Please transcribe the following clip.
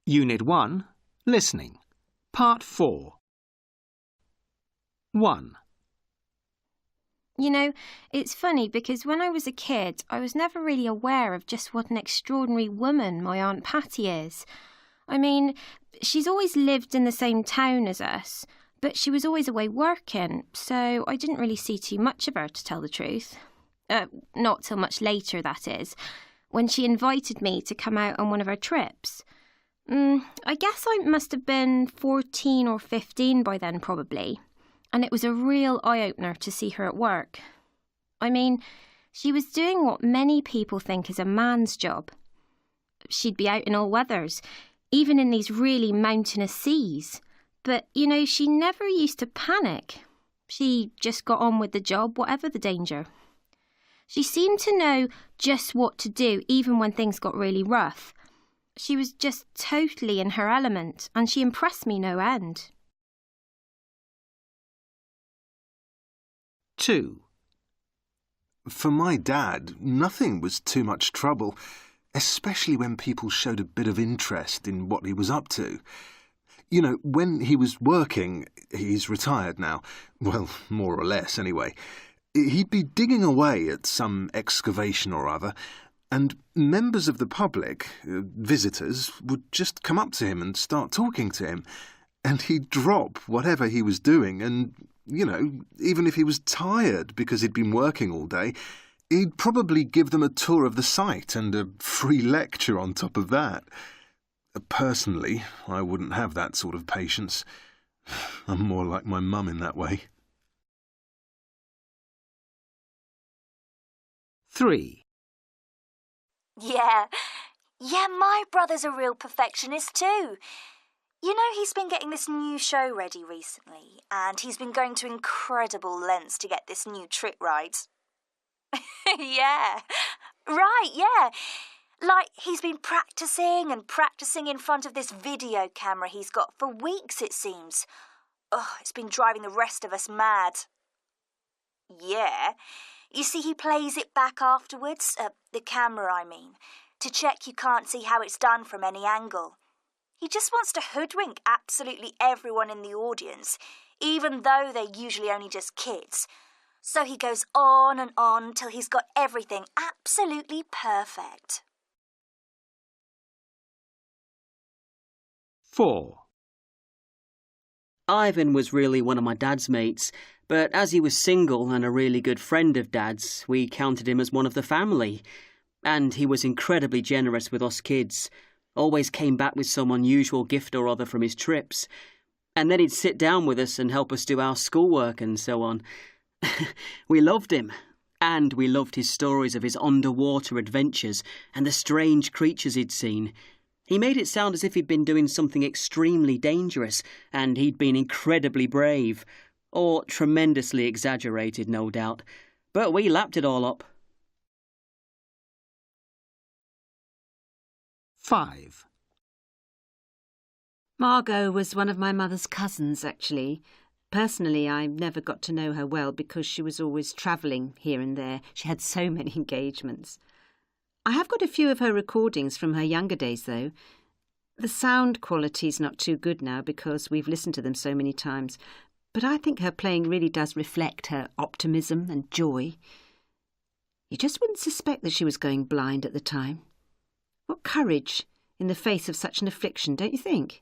Unit 1, Listening. Part 4. 1. You know, it's funny because when I was a kid, I was never really aware of just what an extraordinary woman my Aunt Patty is. I mean, she's always lived in the same town as us, but she was always away working, so I didn't really see too much of her, to tell the truth. Not till much later, that is, when she invited me to come out on one of her trips. I guess I must have been 14 or 15 by then, probably. And it was a real eye-opener to see her at work. I mean, she was doing what many people think is a man's job. She'd be out in all weathers, even in these really mountainous seas. But, you know, she never used to panic. She just got on with the job, whatever the danger. She seemed to know just what to do, even when things got really rough. She was just totally in her element, and she impressed me no end. 2. For my dad, nothing was too much trouble, especially when people showed a bit of interest in what he was up to. You know, when he was working, he's retired now, well, more or less anyway, he'd be digging away at some excavation or other, and members of the public, visitors, would just come up to him and start talking to him, and he'd drop whatever he was doing and, you know, even if he was tired because he'd been working all day, he'd probably give them a tour of the site and a free lecture on top of that. Personally, I wouldn't have that sort of patience. I'm more like my mum in that way. 3. Yeah, my brother's a real perfectionist too. You know, he's been getting this new show ready recently, and he's been going to incredible lengths to get this new trick right. Yeah, right, yeah. Like, he's been practising and practising in front of this video camera he's got for weeks, it seems. Oh, it's been driving the rest of us mad. Yeah. You see, he plays it back afterwards, the camera I mean, to check you can't see how it's done from any angle. He just wants to hoodwink absolutely everyone in the audience, even though they're usually only just kids. So he goes on till he's got everything absolutely perfect. 4. Ivan was really one of my dad's mates, but as he was single and a really good friend of Dad's, we counted him as one of the family. And he was incredibly generous with us kids. Always came back with some unusual gift or other from his trips. And then he'd sit down with us and help us do our schoolwork and so on. We loved him. And we loved his stories of his underwater adventures and the strange creatures he'd seen. He made it sound as if he'd been doing something extremely dangerous, and he'd been incredibly brave. Or tremendously exaggerated, no doubt. But we lapped it all up. 5. Margot was one of my mother's cousins, actually. Personally, I never got to know her well because she was always travelling here and there. She had so many engagements. I have got a few of her recordings from her younger days, though. The sound quality's not too good now because we've listened to them so many times, but I think her playing really does reflect her optimism and joy. You just wouldn't suspect that she was going blind at the time. What courage in the face of such an affliction, don't you think?